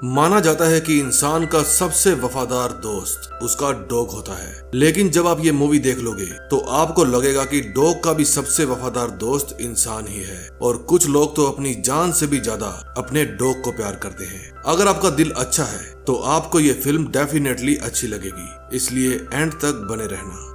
माना जाता है कि इंसान का सबसे वफादार दोस्त उसका डॉग होता है, लेकिन जब आप ये मूवी देख लोगे तो आपको लगेगा कि डॉग का भी सबसे वफादार दोस्त इंसान ही है। और कुछ लोग तो अपनी जान से भी ज्यादा अपने डॉग को प्यार करते हैं। अगर आपका दिल अच्छा है तो आपको ये फिल्म डेफिनेटली अच्छी लगेगी, इसलिए एंड तक बने रहना।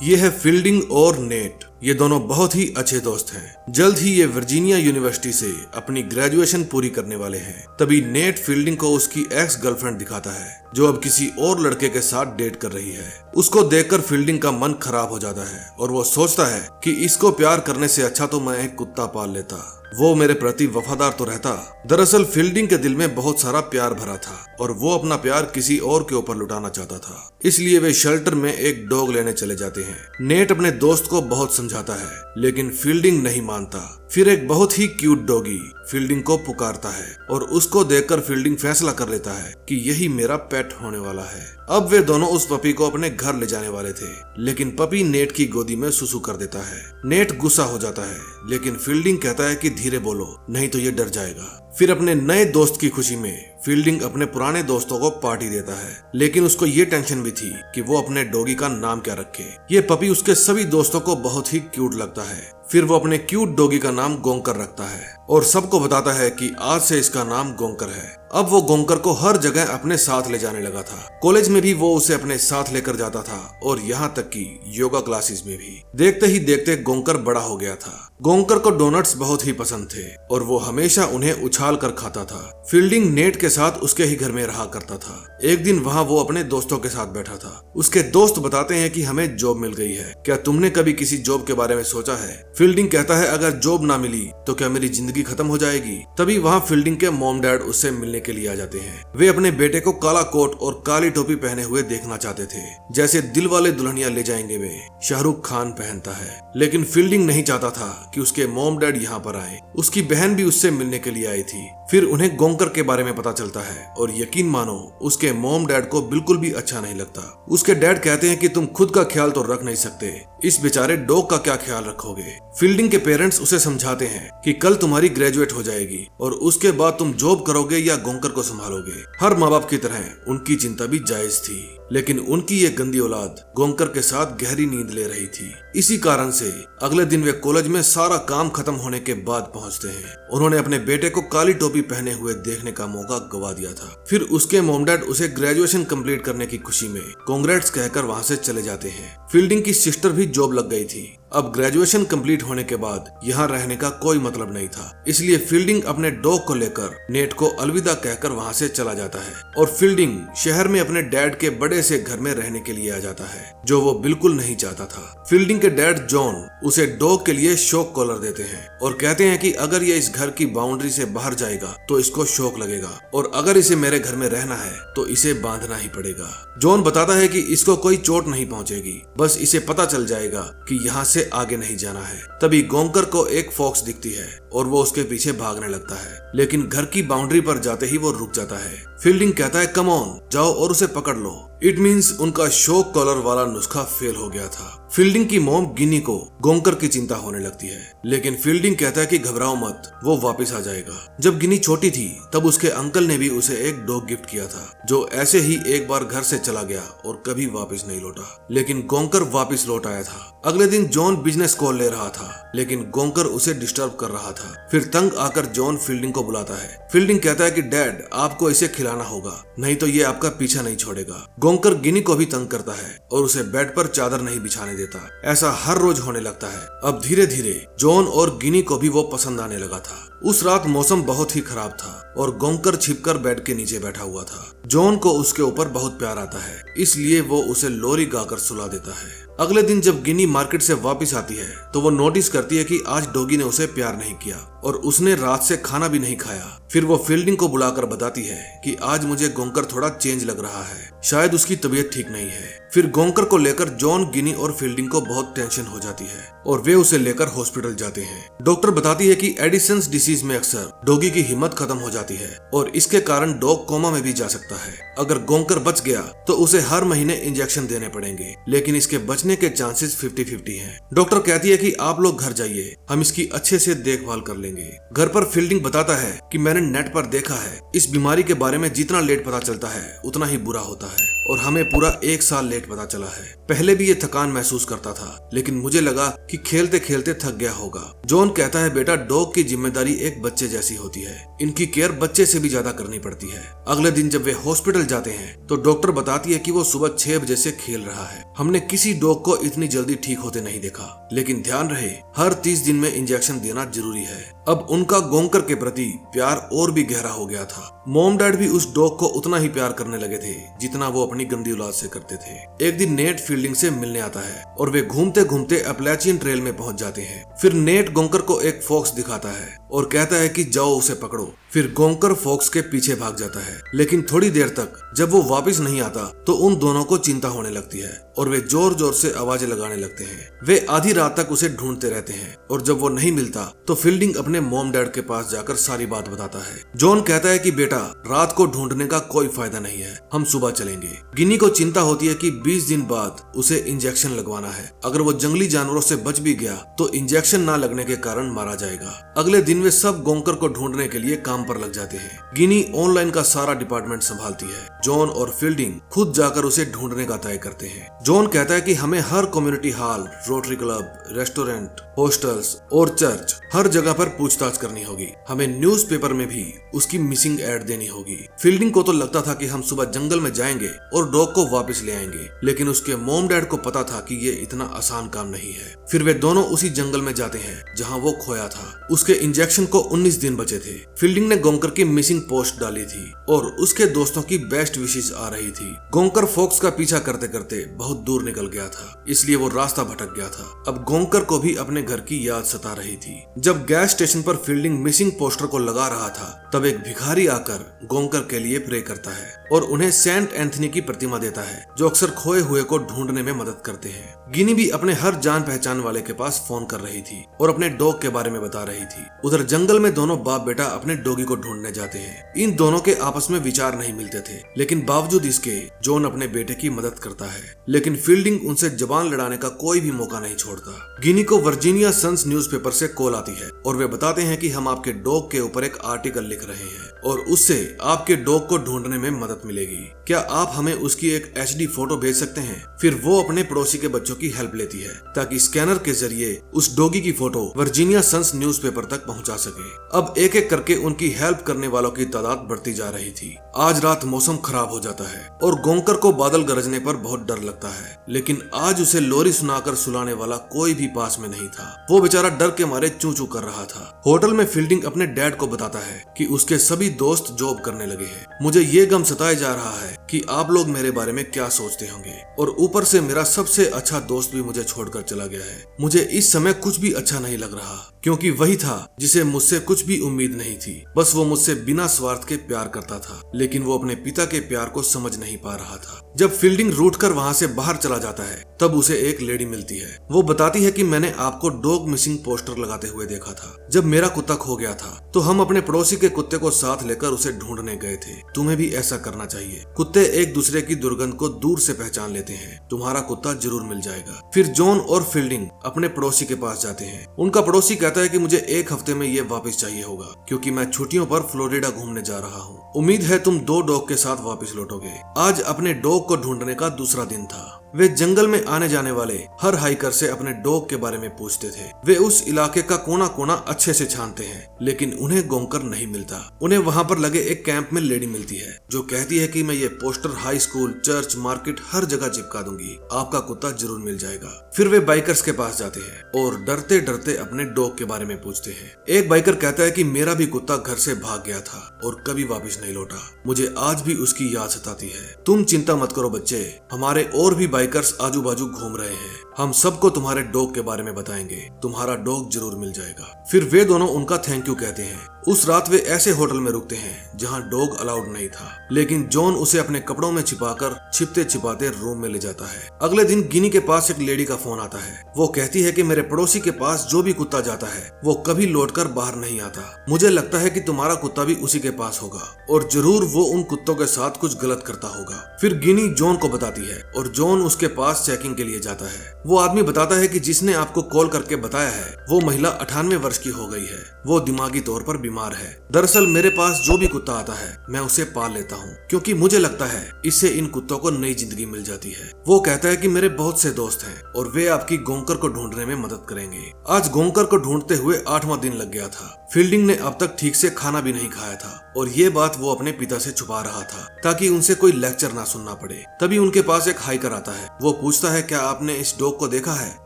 ये है फील्डिंग और नेट। ये दोनों बहुत ही अच्छे दोस्त हैं। जल्द ही ये वर्जीनिया यूनिवर्सिटी से अपनी ग्रेजुएशन पूरी करने वाले हैं। तभी नेट फील्डिंग को उसकी एक्स गर्लफ्रेंड दिखाता है, जो अब किसी और लड़के के साथ डेट कर रही है। उसको देखकर फील्डिंग का मन खराब हो जाता है और वो सोचता है कि इसको प्यार करने से अच्छा तो मैं एक कुत्ता पाल लेता, वो मेरे प्रति वफादार तो रहता। दरअसल फील्डिंग के दिल में बहुत सारा प्यार भरा था और वो अपना प्यार किसी और के ऊपर लुटाना चाहता था। इसलिए वे शेल्टर में एक डॉग लेने चले जाते हैं। नेट अपने दोस्त को बहुत समझाता है, लेकिन फील्डिंग नहीं मानता। फिर एक बहुत ही क्यूट डॉगी फील्डिंग को पुकारता है और उसको देखकर फील्डिंग फैसला कर लेता है कि यही मेरा पेट होने वाला है। अब वे दोनों उस पपी को अपने घर ले जाने वाले थे, लेकिन पपी नेट की गोदी में सुसु कर देता है। नेट गुस्सा हो जाता है, लेकिन फील्डिंग कहता है कि धीरे बोलो, नहीं तो ये डर जाएगा। फिर अपने नए दोस्त की खुशी में फील्डिंग अपने पुराने दोस्तों को पार्टी देता है, लेकिन उसको ये टेंशन भी थी कि वो अपने डॉगी का नाम क्या रखे। ये पपी उसके सभी दोस्तों को बहुत ही क्यूट लगता है। फिर वो अपने क्यूट डॉगी का नाम गोंकर रखता है और सबको बताता है कि आज से इसका नाम गोंकर है। अब वो गोंकर को हर जगह अपने साथ ले जाने लगा था। कॉलेज में भी वो उसे अपने साथ लेकर जाता था और यहाँ तक कि योगा क्लासेस में भी। देखते ही देखते गोंकर बड़ा हो गया था। गोंकर को डोनट्स बहुत ही पसंद थे और वो हमेशा उन्हें उछाल कर खाता था। फील्डिंग नेट के साथ उसके ही घर में रहा करता था। एक दिन वहाँ वो अपने दोस्तों के साथ बैठा था। उसके दोस्त बताते हैं कि हमें जॉब मिल गई है, क्या तुमने कभी किसी जॉब के बारे में सोचा है? फील्डिंग कहता है, अगर जॉब ना मिली तो क्या मेरी जिंदगी खत्म हो जाएगी? तभी वहाँ फील्डिंग के मॉम डैड उससे मिलने के लिए आ जाते हैं। वे अपने बेटे को काला कोट और काली टोपी पहने हुए देखना चाहते थे, जैसे दिल वाले दुल्हनिया ले जाएंगे में शाहरुख खान पहनता है। लेकिन फील्डिंग नहीं चाहता था कि उसके मॉम डैड यहाँ पर आए। उसकी बहन भी उससे मिलने के लिए आई थी। फिर उन्हें गोंकर के बारे में पता चलता है और यकीन मानो उसके मॉम डैड को बिल्कुल भी अच्छा नहीं लगता। उसके डैड कहते हैं कि तुम खुद का ख्याल तो रख नहीं सकते, इस बेचारे डॉग का क्या ख्याल रखोगे? फील्डिंग के पेरेंट्स उसे समझाते हैं कि कल तुम्हारी ग्रेजुएट हो जाएगी और उसके बाद तुम जॉब करोगे या गोंकर को संभालोगे। हर माँ बाप की तरह उनकी चिंता भी जायज थी, लेकिन उनकी ये गंदी औलाद गोंकर के साथ गहरी नींद ले रही थी। इसी कारण से अगले दिन वे कॉलेज में सारा काम खत्म होने के बाद पहुंचते हैं। उन्होंने अपने बेटे को काली टोपी पहने हुए देखने का मौका गवा दिया था। फिर उसके मॉम डैड उसे ग्रेजुएशन कंप्लीट करने की खुशी में कांग्रेट्स कहकर वहां से चले जाते हैं। फील्डिंग की सिस्टर भी जॉब लग गई थी। अब ग्रेजुएशन कंप्लीट होने के बाद यहाँ रहने का कोई मतलब नहीं था, इसलिए फील्डिंग अपने डॉग को लेकर नेट को अलविदा कहकर वहाँ से चला जाता है और फील्डिंग शहर में अपने डैड के बड़े से घर में रहने के लिए आ जाता है, जो वो बिल्कुल नहीं चाहता था। फील्डिंग के डैड जॉन उसे डॉग के लिए शॉक कॉलर देते हैं और कहते हैं कि अगर ये इस घर की बाउंड्री से बाहर जाएगा तो इसको शॉक लगेगा और अगर इसे मेरे घर में रहना है तो इसे बांधना ही पड़ेगा। जॉन बताता है कि इसको कोई चोट नहीं पहुंचेगी, बस इसे पता चल जाएगा कि यहाँ से आगे नहीं जाना है। तभी गोंकर को एक फॉक्स दिखती है और वो उसके पीछे भागने लगता है, लेकिन घर की बाउंड्री पर जाते ही वो रुक जाता है। फील्डिंग कहता है, कम ऑन, जाओ और उसे पकड़ लो। इट मीन्स उनका शॉक कॉलर वाला नुस्खा फेल हो गया था। फील्डिंग की मॉम गिनी को गोंकर की चिंता होने लगती है, लेकिन फील्डिंग कहता है कि घबराओ मत, वो वापस आ जाएगा। जब गिनी छोटी थी तब उसके अंकल ने भी उसे एक डॉग गिफ्ट किया था, जो ऐसे ही एक बार घर से चला गया और कभी वापस नहीं लौटा। लेकिन गोंकर वापस लौट आया था। अगले दिन जॉन बिजनेस कॉल ले रहा था, लेकिन गोंकर उसे डिस्टर्ब कर रहा था। फिर तंग आकर जॉन फील्डिंग को बुलाता है। फील्डिंग कहता है कि डैड, आपको इसे खिलाना होगा, नहीं तो ये आपका पीछा नहीं छोड़ेगा। गोंकर गिनी को भी तंग करता है और उसे बेड पर चादर नहीं बिछाने देता। ऐसा हर रोज होने लगता है। अब धीरे धीरे जॉन और गिनी को भी वो पसंद आने लगा था। उस रात मौसम बहुत ही खराब था और गोंकर छिपकर बेड के नीचे बैठा हुआ था। जॉन को उसके ऊपर बहुत प्यार आता है, इसलिए वो उसे लोरी गाकर सुला देता है। अगले दिन जब गिनी मार्केट से वापस आती है तो वो नोटिस करती है कि आज डॉगी ने उसे प्यार नहीं किया और उसने रात से खाना भी नहीं खाया। फिर वो फील्डिंग को बुलाकर बताती है कि आज मुझे गोंकर थोड़ा चेंज लग रहा है, शायद उसकी तबीयत ठीक नहीं है। फिर गोंकर को लेकर जॉन, गिनी और फील्डिंग को बहुत टेंशन हो जाती है और वे उसे लेकर हॉस्पिटल जाते हैं। डॉक्टर बताती है कि एडिसन्स डिसीज में अक्सर डॉगी की हिम्मत खत्म हो जाती है और इसके कारण डॉग कोमा में भी जा सकता है। अगर गोंकर बच गया तो उसे हर महीने इंजेक्शन देने पड़ेंगे, लेकिन इसके बचने के चांसेस 50-50 हैं। डॉक्टर कहती है कि आप लोग घर जाइए, हम इसकी अच्छे से देखभाल कर लेंगे। घर पर फील्डिंग बताता है कि मैंने नेट पर देखा है, इस बीमारी के बारे में जितना लेट पता चलता है उतना ही बुरा होता है और हमें पूरा 1 साल लेट पता चला है। पहले भी ये थकान महसूस करता था, लेकिन मुझे लगा कि खेलते खेलते थक गया होगा। जॉन कहता है, बेटा डॉग की जिम्मेदारी एक बच्चे जैसी होती है, इनकी केयर बच्चे से भी ज्यादा करनी पड़ती है। अगले दिन जब वे हॉस्पिटल जाते हैं तो डॉक्टर बताती है कि वो सुबह 6 बजे से खेल रहा है। हमने किसी डॉग को इतनी जल्दी ठीक होते नहीं देखा, लेकिन ध्यान रहे हर 30 दिन में इंजेक्शन देना जरूरी है। अब उनका गोंकर के प्रति प्यार और भी गहरा हो गया था। मॉम डैड भी उस डॉग को उतना ही प्यार करने लगे थे जितना वो अपनी गंदी औलाद से करते थे। एक दिन नेट फील्डिंग से मिलने आता है और वे घूमते घूमते अपैलेचियन ट्रेल में पहुंच जाते हैं। फिर नेट गोंकर को एक फॉक्स दिखाता है और कहता है कि जाओ उसे पकड़ो। फिर गोंकर फॉक्स के पीछे भाग जाता है, लेकिन थोड़ी देर तक जब वो वापस नहीं आता तो उन दोनों को चिंता होने लगती है और वे जोर जोर से आवाजें लगाने लगते हैं। वे आधी रात तक उसे ढूंढते रहते हैं और जब वो नहीं मिलता तो फील्डिंग अपने मॉम डैड के पास जाकर सारी बात बताता है। जॉन कहता है कि बेटा रात को ढूंढने का कोई फायदा नहीं है, हम सुबह चलेंगे। गिनी को चिंता होती है कि 20 दिन बाद उसे इंजेक्शन लगवाना है। अगर वो जंगली जानवरों से बच भी गया तो इंजेक्शन ना लगने के कारण मारा जाएगा। अगले दिन वे सब गोंकर को ढूंढने के लिए काम पर लग जाते हैं। गिनी ऑनलाइन का सारा डिपार्टमेंट संभालती है। जॉन और फील्डिंग खुद जाकर उसे ढूंढने का तय करते हैं। जॉन कहता है कि हमें हर community hall, rotary club, restaurant, hostels और चर्च हर जगह पर पूछताछ करनी होगी। हमें न्यूज़पेपर में भी उसकी मिसिंग ऐड देनी होगी। फील्डिंग को तो लगता था कि हम सुबह जंगल में जाएंगे और डॉग को वापस ले आएंगे, लेकिन उसके मॉम डैड को पता था कि ये इतना आसान काम नहीं है। फिर वे दोनों उसी जंगल में जाते हैं जहां वो खोया था। उसके इंजेक्शन को 19 दिन बचे थे। फील्डिंग ने गोंकर की मिसिंग पोस्ट डाली थी और उसके दोस्तों की बेस्ट विशेष आ रही थी। गोंकर फॉक्स का पीछा करते करते बहुत दूर निकल गया था, इसलिए वो रास्ता भटक गया था। अब गोंकर को भी अपने घर की याद सता रही थी। जब गैस स्टेशन पर फील्डिंग मिसिंग पोस्टर को लगा रहा था तब एक भिखारी आकर गोंकर के लिए प्रे करता है और उन्हें सेंट एंथनी की प्रतिमा देता है, जो अक्सर खोए हुए को ढूंढने में मदद करते हैं। गिनी भी अपने हर जान पहचान वाले के पास फोन कर रही थी और अपने डॉग के बारे में बता रही थी। उधर जंगल में दोनों बाप बेटा अपने डॉगी को ढूंढने जाते हैं। इन दोनों के आपस में विचार नहीं मिलते थे, लेकिन बावजूद इसके जॉन अपने बेटे की मदद करता है, लेकिन फील्डिंग उनसे जबान लड़ाने का कोई भी मौका नहीं छोड़ता। गिनी को वर्जीनिया सन्स न्यूज़पेपर से कॉल आती है और वे बताते हैं कि हम आपके डॉग के ऊपर एक आर्टिकल लिख रहे हैं और उससे आपके डॉग को ढूंढने में मदद मिलेगी। क्या आप हमें उसकी एक HD फोटो भेज सकते हैं? फिर वो अपने पड़ोसी के बच्चों की हेल्प लेती है ताकि स्कैनर के जरिए उस डॉगी की फोटो वर्जीनिया सन्स न्यूज़पेपर तक पहुंचा सके। अब एक एक करके उनकी हेल्प करने वालों की तादाद बढ़ती जा रही थी। आज रात मौसम खराब हो जाता है और गोंकर को बादल गरजने पर बहुत डर लगता है, लेकिन आज उसे लोरी सुनाकर सुलाने वाला कोई भी पास में नहीं था। वो बेचारा डर के मारे चू चू कर रहा था। होटल में फील्डिंग अपने डैड को बताता है कि उसके सभी दोस्त जॉब करने लगे हैं। मुझे ये गम सताए जा रहा है कि आप लोग मेरे बारे में क्या सोचते होंगे, और ऊपर से मेरा सबसे अच्छा दोस्त भी मुझे छोड़कर चला गया है। मुझे इस समय कुछ भी अच्छा नहीं लग रहा, क्योंकि वही था जिसे मुझसे कुछ भी उम्मीद नहीं थी। बस वो मुझसे बिना स्वार्थ के प्यार करता था, लेकिन वो अपने पिता के प्यार को समझ नहीं पा रहा था। जब फील्डिंग रूठकर वहां से बाहर चला जाता है तब उसे एक लेडी मिलती है। वो बताती है कि मैंने आपको डॉग मिसिंग पोस्टर लगाते हुए देखा था। जब मेरा कुत्ता खो गया था तो हम अपने पड़ोसी के कुत्ते को साथ लेकर उसे ढूंढने गए थे। तुम्हें भी ऐसा करना चाहिए। कुत्ते एक दूसरे की दुर्गंध को दूर से पहचान लेते हैं। तुम्हारा कुत्ता जरूर मिल जाएगा। फिर जॉन और फील्डिंग अपने पड़ोसी के पास जाते हैं। उनका पड़ोसी कहता है कि मुझे 1 हफ्ते में ये वापस चाहिए होगा, क्योंकि मैं छुट्टियों पर फ्लोरिडा घूमने जा रहा हूँ। उम्मीद है तुम 2 डॉग के साथ वापस लौटोगे। आज अपने डॉग को ढूंढने का दूसरा दिन था। वे जंगल में आने जाने वाले हर हाइकर से अपने डॉग के बारे में पूछते थे। वे उस इलाके का कोना कोना अच्छे से छानते हैं, लेकिन उन्हें गोंकर नहीं मिलता। उन्हें वहां पर लगे एक कैंप में लेडी मिलती है जो कहती है कि मैं ये poster high school, church, market हर जगह चिपका दूंगी। आपका कुत्ता जरूर मिल जाएगा। फिर वे बाइकर्स के पास जाते हैं और डरते डरते अपने डॉग के बारे में पूछते हैं। एक बाइकर कहता है कि मेरा भी कुत्ता घर से भाग गया था और कभी वापस नहीं लौटा। मुझे आज भी उसकी याद सताती है। तुम चिंता मत करो बच्चे, हमारे और भी बाइकर्स आजू बाजू घूम रहे हैं। हम सबको तुम्हारे डॉग के बारे में बताएंगे, तुम्हारा डॉग जरूर मिल जाएगा। फिर वे दोनों उनका थैंक यू कहते हैं। उस रात वे ऐसे होटल में रुकते हैं जहां डॉग अलाउड नहीं था, लेकिन जॉन उसे अपने कपड़ों में छिपाकर छिपते छिपाते रूम में ले जाता है। अगले दिन गिनी के पास एक लेडी का फोन आता है। वो कहती है कि मेरे पड़ोसी के पास जो भी कुत्ता जाता है वो कभी लौटकर बाहर नहीं आता। मुझे लगता है कि तुम्हारा कुत्ता भी उसी के पास होगा और जरूर वो उन कुत्तों के साथ कुछ गलत करता होगा। फिर गिनी जॉन को बताती है और जॉन उसके पास चेकिंग के लिए जाता है। वो आदमी बताता है कि जिसने आपको कॉल करके बताया है वो महिला 98 वर्ष की हो गई है। वो दिमागी तौर पर बीमार है। दरअसल मेरे पास जो भी कुत्ता आता है मैं उसे पाल लेता हूँ, क्योंकि मुझे लगता है इससे इन कुत्तों को नई जिंदगी मिल जाती है। वो कहता है कि मेरे बहुत से दोस्त हैं और वे आपकी गोंकर को ढूंढने में मदद करेंगे। आज गोंकर को ढूंढते हुए 8वां दिन लग गया था। फील्डिंग ने अब तक ठीक से खाना भी नहीं खाया था और ये बात वो अपने पिता से छुपा रहा था ताकि उनसे कोई लेक्चर ना सुनना पड़े। तभी उनके पास एक हाइकर आता है। वो पूछता है, क्या आपने इस डॉग को देखा है?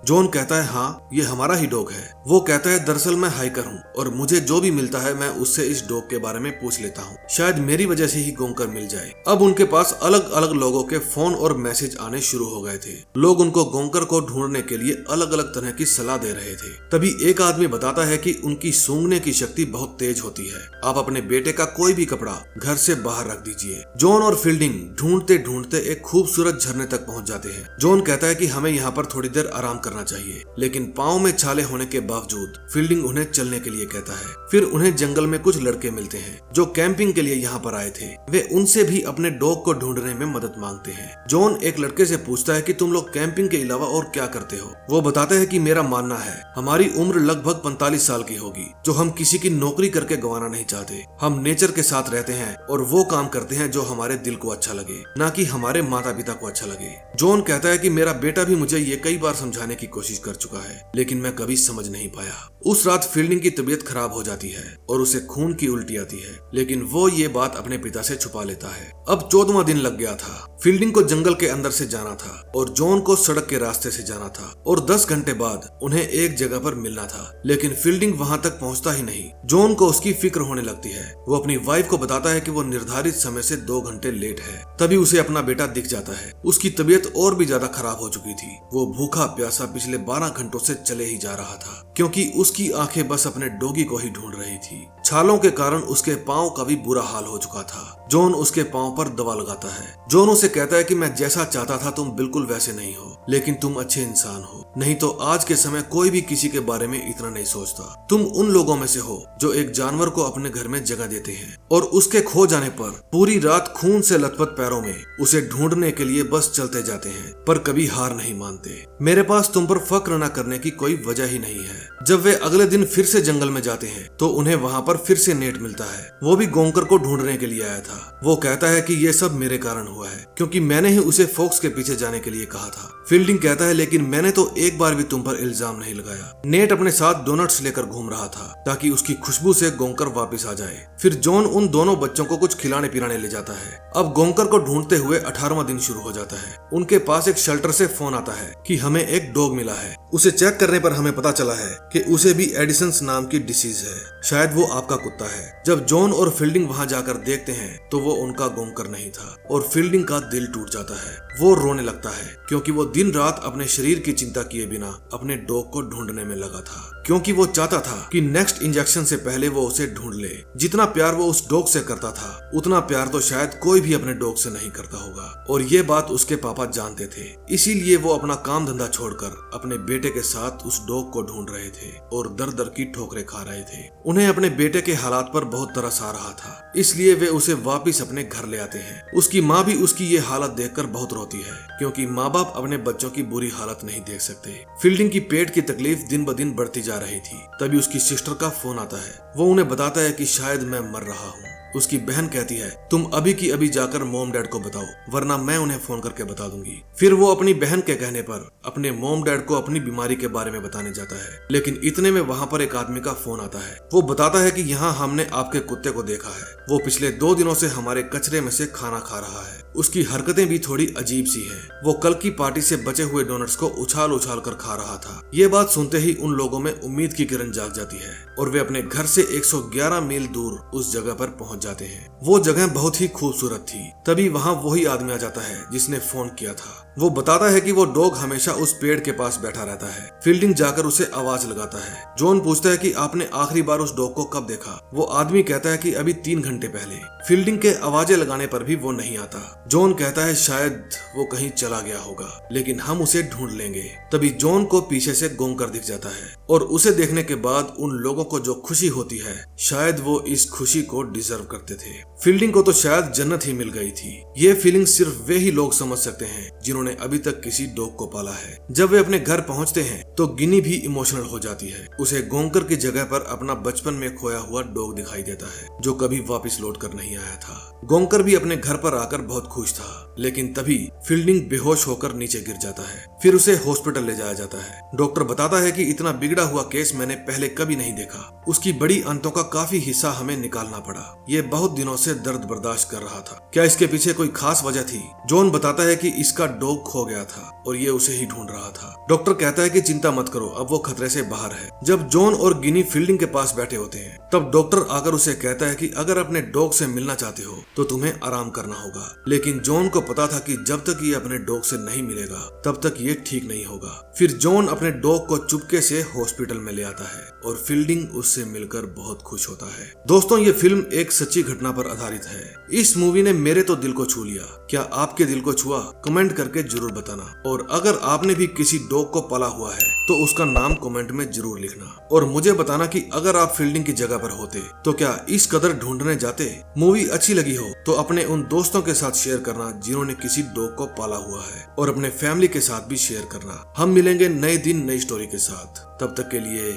जॉन कहता है, हाँ, ये हमारा ही डॉग है। वो कहता है, दरअसल मैं हाइकर हूँ और मुझे जो भी मिलता है मैं उससे इस डॉग के बारे में पूछ लेता हूँ। शायद मेरी वजह से ही गोंकर मिल जाए। अब उनके पास अलग अलग लोगों के फोन और मैसेज आने शुरू हो गए थे। लोग उनको गोंकर को ढूंढने के लिए अलग अलग तरह की सलाह दे रहे थे। तभी एक आदमी बताता है कि उनकी सूंघने की शक्ति बहुत तेज होती है। आप अपने बेटे का कोई भी कपड़ा घर से बाहर रख दीजिए। जॉन और फील्डिंग ढूंढते ढूंढते एक खूबसूरत झरने तक पहुंच जाते हैं। जॉन कहता है कि हमें यहाँ पर थोड़ी देर आराम करना चाहिए, लेकिन पाँव में छाले होने के बावजूद फील्डिंग उन्हें चलने के लिए कहता है। फिर उन्हें जंगल में कुछ लड़के मिलते हैं जो कैंपिंग के लिए यहाँ पर आए थे। वे उनसे भी अपने डॉग को ढूंढने में मदद मांगते हैं। जॉन एक लड़के से पूछता है कि तुम लोग कैंपिंग के अलावा और क्या करते हो? वो बताते हैं कि मेरा मानना है हमारी उम्र लगभग 45 साल की होगी, जो हम किसी की नौकरी करके गंवाना नहीं चाहते। हम नेचर के साथ रहते हैं और वो काम करते हैं जो हमारे दिल को अच्छा लगे, ना कि हमारे माता पिता को अच्छा लगे। जॉन कहता है कि मेरा बेटा भी मुझे ये कई बार समझाने की कोशिश कर चुका है, लेकिन मैं कभी समझ नहीं पाया। उस रात फील्डिंग की तबीयत खराब हो जाती है और उसे खून की उल्टी आती है, लेकिन वो ये बात अपने पिता से छुपा लेता है। अब 14वां दिन लग गया था। फील्डिंग को जंगल के अंदर से जाना था और जॉन को सड़क के रास्ते से जाना था और 10 घंटे बाद उन्हें एक जगह पर मिलना था, लेकिन फील्डिंग वहां तक पहुंचता ही नहीं। जॉन को उसकी फिक्र होने लगती है। वो अपनी वाइफ को बताता है कि वो निर्धारित समय से 2 घंटे लेट है। तभी उसे अपना बेटा दिख जाता है। उसकी तबीयत और भी ज्यादा खराब हो चुकी थी। वो भूखा प्यासा पिछले 12 घंटों से चले ही जा रहा था, क्योंकि उसकी आंखें बस अपने डॉगी को ही ढूंढ रही थी। छालों के कारण उसके पांव का भी बुरा हाल हो चुका था। जॉन उसके पांव पर दवा लगाता है। जॉन उसे कहता है कि मैं जैसा चाहता था तुम बिल्कुल वैसे नहीं हो, लेकिन तुम अच्छे इंसान हो, नहीं तो आज के समय कोई भी किसी के बारे में इतना नहीं सोचता। तुम उन लोगों में से हो जो एक जानवर को अपने घर में जगह देते हैं और उसके खो जाने पर पूरी रात खून से लथपथ पैरों में उसे ढूंढने के लिए बस चलते जाते हैं, पर कभी हार नहीं मानते। मेरे पास तुम पर फक्र न करने की कोई वजह ही नहीं है। जब वे अगले दिन फिर से जंगल में जाते हैं तो उन्हें वहाँ पर फिर से नेट मिलता है। वो भी गोंकर को ढूंढने के लिए आया था। वो कहता है कि ये सब मेरे कारण हुआ है, क्योंकि मैंने ही उसे फॉक्स के पीछे जाने के लिए कहा था। फील्डिंग कहता है, लेकिन मैंने तो एक बार भी तुम पर इल्जाम नहीं लगाया। नेट अपने साथ डोनट्स लेकर घूम रहा था ताकि उसकी खुशबू से गोंकर वापस आ जाए। फिर जॉन उन दोनों बच्चों को कुछ खिलाने पिलाने ले जाता है। अब गोंकर को ढूंढते हुए 18वां दिन शुरू हो जाता है। उनके पास एक शेल्टर से फोन आता है कि हमें एक डॉग मिला है। उसे चेक करने पर हमें पता चला है कि उसे भी एडिसन्स नाम की डिसीज है। शायद वो आपका कुत्ता है। जब जॉन और फील्डिंग वहां जाकर देखते हैं तो वो उनका गोंकर नहीं था और फील्डिंग का दिल टूट जाता है। वो रोने लगता है क्योंकि वो दिन रात अपने शरीर की चिंता किए बिना अपने डॉग को ढूंढने में लगा था, क्योंकि वो चाहता था कि नेक्स्ट इंजेक्शन से पहले वो उसे ढूंढ ले। जितना प्यार वो उस डॉग से करता था उतना प्यार तो शायद कोई भी अपने डॉग से नहीं करता होगा, और ये बात उसके पापा जानते थे। इसीलिए वो अपना काम धंधा छोड़कर अपने बेटे के साथ उस डॉग को ढूंढ रहे थे और दर दर की ठोकरें खा रहे थे। उन्हें अपने बेटे के हालात पर बहुत तरस आ रहा था, इसलिए वे उसे वापिस अपने घर ले आते हैं। उसकी माँ भी उसकी ये हालत देखकर बहुत रोती है, क्योंकि माँ बाप अपने बच्चों की बुरी हालत नहीं देख सकते। फील्डिंग की पेट की तकलीफ दिन ब दिन बढ़ती जा रही थी। तभी उसकी सिस्टर का फोन आता है। वो उन्हें बताता है कि शायद मैं मर रहा हूँ। उसकी बहन कहती है, तुम अभी की अभी जाकर मॉम डैड को बताओ, वरना मैं उन्हें फोन करके बता दूंगी। फिर वो अपनी बहन के कहने पर अपने मॉम डैड को अपनी बीमारी के बारे में बताने जाता है, लेकिन इतने में वहाँ पर एक आदमी का फोन आता है। वो बताता है कि यहाँ हमने आपके कुत्ते को देखा है। वो पिछले 2 दिनों से हमारे कचरे में से खाना खा रहा है। उसकी हरकतें भी थोड़ी अजीब सी हैं। वो कल की पार्टी से बचे हुए डोनट्स को उछाल उछाल कर खा रहा था। ये बात सुनते ही उन लोगों में उम्मीद की किरण जाग जाती है और वे अपने घर से 111 मील दूर उस जगह पर पहुंच जाते हैं। वो जगह बहुत ही खूबसूरत थी। तभी वहाँ वही आदमी आ जाता है जिसने फोन किया था। वो बताता है कि वो डॉग हमेशा उस पेड़ के पास बैठा रहता है। फील्डिंग जाकर उसे आवाज लगाता है। जॉन पूछता है कि आपने आखिरी बार उस डॉग को कब देखा? वो आदमी कहता है कि अभी 3 घंटे पहले। फील्डिंग के आवाजें लगाने पर भी वो नहीं आता। जॉन कहता है शायद वो कहीं चला गया होगा, लेकिन हम उसे ढूंढ लेंगे। तभी जॉन को पीछे से गोंकर दिख जाता है और उसे देखने के बाद उन लोगों को जो खुशी होती है, शायद वो इस खुशी को डिजर्व करते थे। फील्डिंग को तो शायद जन्नत ही मिल गई थी। ये फीलिंग सिर्फ वे ही लोग समझ सकते हैं जिन्होंने अभी तक किसी डॉग को पाला है। जब वे अपने घर पहुंचते हैं तो गिनी भी इमोशनल हो जाती है। उसे गोंकर की जगह पर अपना बचपन में खोया हुआ डॉग दिखाई देता है, जो कभी वापस लौट कर नहीं आया था। गोंकर भी अपने घर पर आकर बहुत खुश था, लेकिन तभी फील्डिंग बेहोश होकर नीचे गिर जाता है। फिर उसे हॉस्पिटल ले जाया जाता है। डॉक्टर बताता है कि इतना बिगड़ा हुआ केस मैंने पहले कभी नहीं देखा। उसकी बड़ी अंतों का काफी हिस्सा हमें निकालना पड़ा। ये बहुत दिनों से दर्द बर्दाश्त कर रहा था। क्या इसके पीछे कोई खास वजह थी? जॉन बताता है कि इसका डॉग खो गया था और ये उसे ही ढूंढ रहा था। डॉक्टर कहता है कि चिंता मत करो, अब वो खतरे से बाहर है। जब जॉन और गिनी फील्डिंग के पास बैठे होते हैं, तब डॉक्टर आकर उसे कहता है कि अगर अपने डॉग से मिलना चाहते हो तो तुम्हें आराम करना होगा। लेकिन जॉन को पता था कि जब तक ये अपने डॉग से नहीं मिलेगा तब तक ये ठीक नहीं होगा। फिर जॉन अपने डॉग को चुपके से हॉस्पिटल में ले आता है और फील्डिंग उससे मिलकर बहुत खुश होता है। दोस्तों, ये फिल्म एक सच्ची घटना पर आधारित है। इस मूवी ने मेरे तो दिल को छू लिया। क्या आपके दिल को छुआ? कमेंट करके जरूर बताना। और अगर आपने भी किसी डॉग को पाला हुआ है तो उसका नाम कमेंट में जरूर लिखना और मुझे बताना कि अगर आप फील्डिंग की जगह पर होते तो क्या इस कदर ढूंढने जाते। मूवी अच्छी लगी हो तो अपने उन दोस्तों के साथ शेयर करना जिन्होंने किसी डॉग को पाला हुआ है, और अपने फैमिली के साथ भी शेयर करना। हम मिलेंगे नए दिन नई स्टोरी के साथ। तब तक के लिए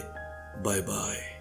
बाय बाय।